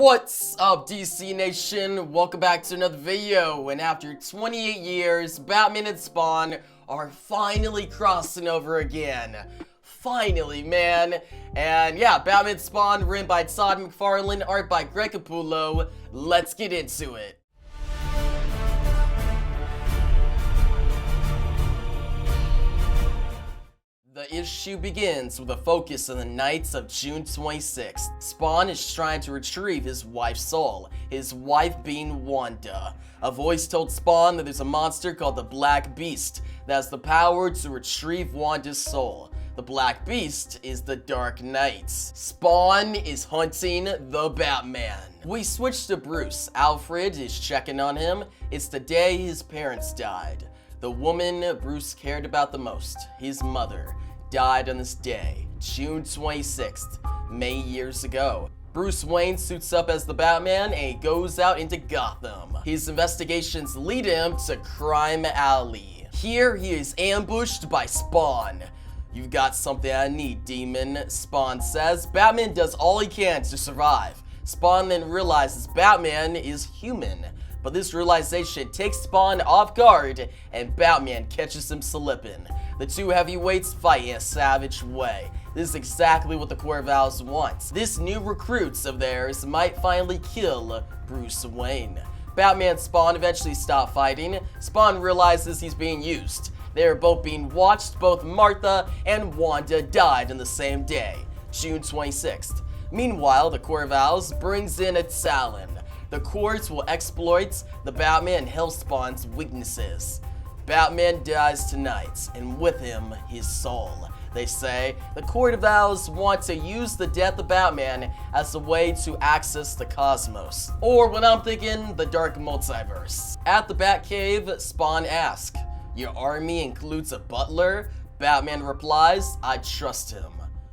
What's up, DC Nation? Welcome back to another video, and after 28 years, Batman and Spawn are finally crossing over again. Finally, man. And yeah, Batman and Spawn, written by Todd McFarlanes, art by Capullo. Let's get into it. The issue begins with a focus on the nights of June 26th. Spawn is trying to retrieve his wife's soul, his wife being Wanda. A voice told Spawn that there's a monster called the Black Beast that has the power to retrieve Wanda's soul. The Black Beast is the Dark Knight. Spawn is hunting the Batman. We switch to Bruce. Alfred is checking on him. It's the day his parents died. The woman Bruce cared about the most, his mother, died on this day, June 26th, many years ago. Bruce Wayne suits up as the Batman and he goes out into Gotham. His investigations lead him to Crime Alley. Here he is ambushed by Spawn. "You've got something I need, demon," Spawn says. Batman does all he can to survive. Spawn then realizes Batman is human. But this realization takes Spawn off guard, and Batman catches him slipping. The two heavyweights fight in a savage way. This is exactly what the Corvallis wants. This new recruits of theirs might finally kill Bruce Wayne. Batman and Spawn eventually stop fighting. Spawn realizes he's being used. They are both being watched. Both Martha and Wanda died on the same day, June 26th. Meanwhile, the Corvallis brings in a Talon. The courts will exploit the Batman and Hellspawn's weaknesses. Batman dies tonight, and with him, his soul. They say the Court of Owls want to use the death of Batman as a way to access the cosmos. Or what I'm thinking, the dark multiverse. At the Batcave, Spawn asks, "Your army includes a butler?" Batman replies, "I trust him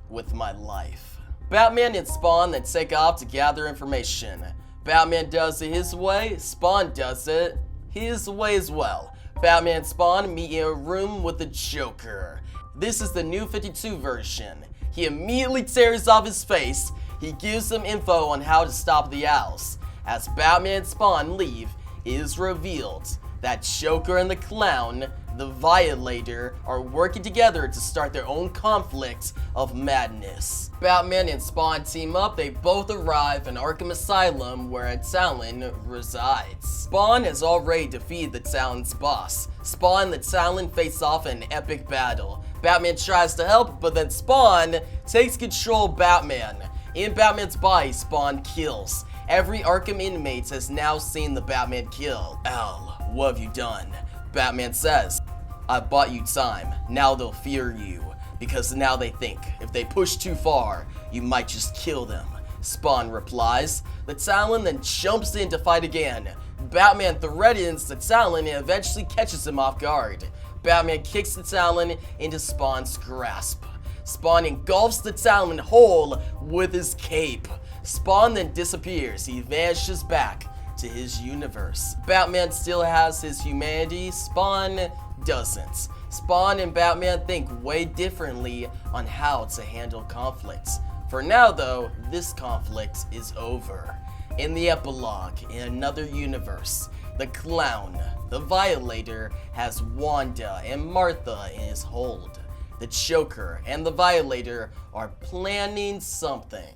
with my life." Batman and Spawn then take off to gather information. Batman does it his way, Spawn does it his way as well. Batman and Spawn meet in a room with the Joker. This is the new 52 version. He immediately tears off his face. He gives them info on how to stop the Owls. As Batman and Spawn leave, it is revealed that Joker and the Clown, the Violator, are working together to start their own conflict of madness. Batman and Spawn team up. They both arrive in Arkham Asylum where a Talon resides. Spawn has already defeated the Talon's boss. Spawn and the Talon face off in an epic battle. Batman tries to help, but then Spawn takes control of Batman. In Batman's body, Spawn kills. Every Arkham inmate has now seen the Batman kill. "Al, what have you done?" Batman says, "I bought you time. Now they'll fear you. Because now they think, if they push too far, you might just kill them." Spawn replies. The Talon then jumps in to fight again. Batman threatens the Talon and eventually catches him off guard. Batman kicks the Talon into Spawn's grasp. Spawn engulfs the Talon whole with his cape. Spawn then disappears. He vanishes back to his universe. Batman still has his humanity. Spawn doesn't. Spawn and Batman think way differently on how to handle conflict. For now though, this conflict is over. In the epilogue, in another universe, the Clown, the Violator, has Wanda and Martha in his hold. The Joker and the Violator are planning something.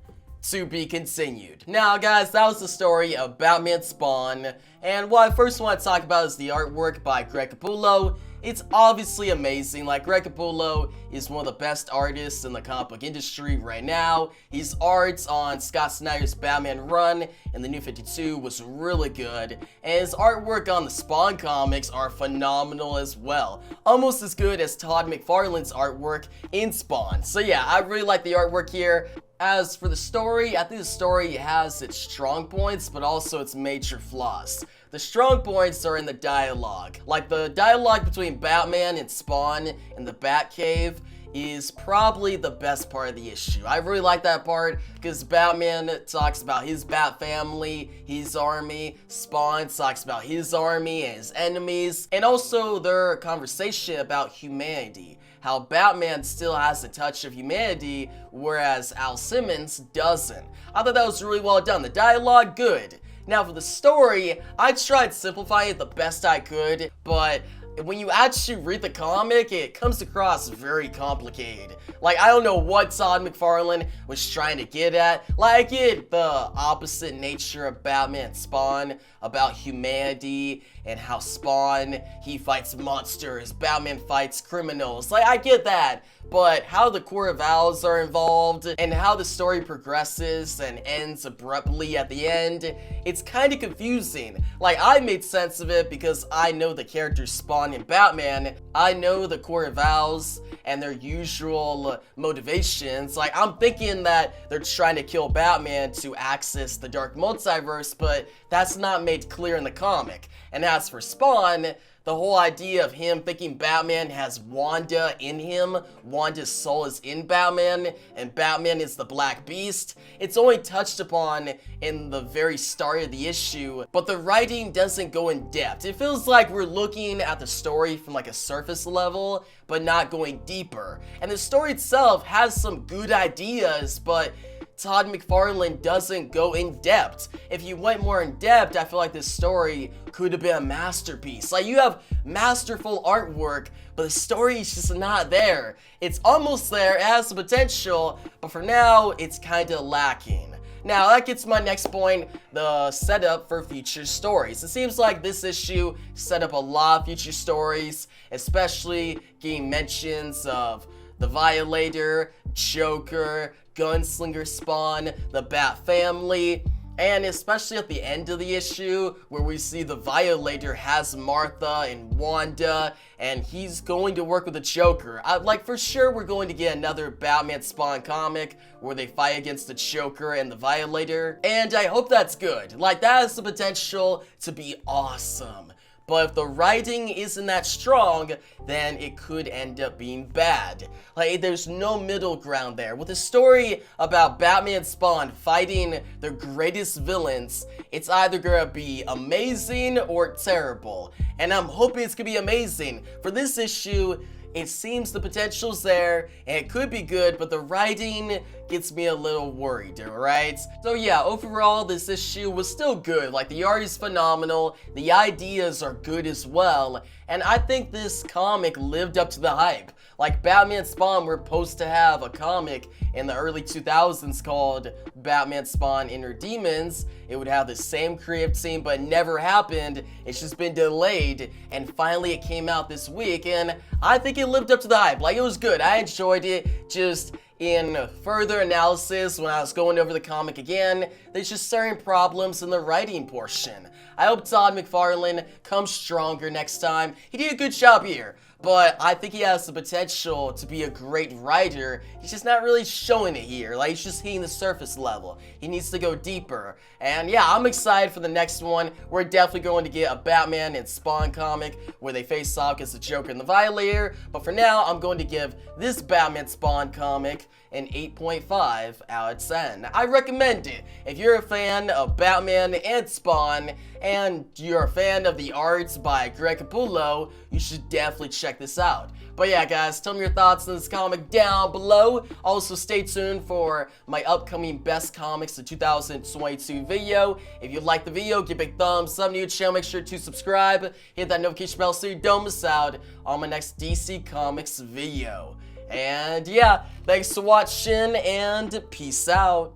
To be continued. Now guys, that was the story of Batman Spawn, and what I first want to talk about is the artwork by Capullo. It's obviously amazing. Like, Capullo is one of the best artists in the comic book industry right now. His art on Scott Snyder's Batman run in the New 52 was really good, and his artwork on the Spawn comics are phenomenal as well. Almost as good as Todd McFarlane's artwork in Spawn. So yeah, I really like the artwork here. As for the story, I think the story has its strong points, but also its major flaws. The strong points are in the dialogue. Like, the dialogue between Batman and Spawn in the Batcave is probably the best part of the issue. I really like that part because Batman talks about his Bat family, his army. Spawn talks about his army and his enemies, and also their conversation about humanity. how Batman still has a touch of humanity, whereas Al Simmons doesn't. I thought that was really well done. The dialogue, good. Now for the story, I tried simplifying it the best I could, but when you actually read the comic, it comes across very complicated. Like, I don't know what Todd McFarlane was trying to get at. Like, I get the opposite nature of Batman Spawn, about humanity, and how Spawn, he fights monsters, Batman fights criminals. Like, I get that. But how the core of Owls are involved, and how the story progresses and ends abruptly at the end, it's kind of confusing. Like, I made sense of it because I know the characters Spawn and Batman. I know the core of Owls and their usual motivations. Like, I'm thinking that they're trying to kill Batman to access the dark multiverse, but that's not made clear in the comic. And as for Spawn, the whole idea of him thinking Batman has Wanda in him, Wanda's soul is in Batman, and Batman is the Black Beast, it's only touched upon in the very start of the issue, but the writing doesn't go in depth. It feels like we're looking at the story from like a surface level, but not going deeper. And the story itself has some good ideas, but Todd McFarlane doesn't go in depth. If you went more in depth, I feel like this story could have been a masterpiece. Like, you have masterful artwork, but the story is just not there. It's almost there, it has the potential, but for now, it's kind of lacking. Now, that gets my next point, the setup for future stories. It seems like this issue set up a lot of future stories, especially getting mentions of the Violator, Joker, Gunslinger Spawn, the Bat Family, and especially at the end of the issue where we see the Violator has Martha and Wanda, and he's going to work with the Joker. Like, for sure we're going to get another Batman Spawn comic where they fight against the Joker and the Violator, and I hope that's good. Like, that has the potential to be awesome. But if the writing isn't that strong, then it could end up being bad. Like, there's no middle ground there. With a story about Batman Spawn fighting their greatest villains, it's either gonna be amazing or terrible. And I'm hoping it's gonna be amazing. For this issue, it seems the potential's there, and it could be good, but the writing gets me a little worried, alright? So yeah, overall, this issue was still good. Like, the art is phenomenal, the ideas are good as well, and I think this comic lived up to the hype. Like, Batman Spawn, we're supposed to have a comic in the early 2000s called Batman Spawn Inner Demons. It would have the same creative team, but it never happened. It's just been delayed, and finally it came out this week, and I think it lived up to the hype. Like, it was good. I enjoyed it. Just in further analysis, when I was going over the comic again, there's just certain problems in the writing portion. I hope Todd McFarlane comes stronger next time. He did a good job here, but I think he has the potential to be a great writer. He's just not really showing it here. Like, he's just hitting the surface level. He needs to go deeper. And yeah, I'm excited for the next one. We're definitely going to get a Batman and Spawn comic where they face off against the Joker and the Violator. But for now, I'm going to give this Batman Spawn comic an 8.5 out of 10. I recommend it. If you're a fan of Batman and Spawn, and you're a fan of the arts by Greg Capullo, you should definitely check this out. But yeah, guys, tell me your thoughts on this comic down below. Also, stay tuned for my upcoming Best Comics of 2022 video. If you like the video, give a big thumbs up. New channel, make sure to subscribe. Hit that notification bell so you don't miss out on my next DC Comics video. And yeah, thanks for watching, and peace out.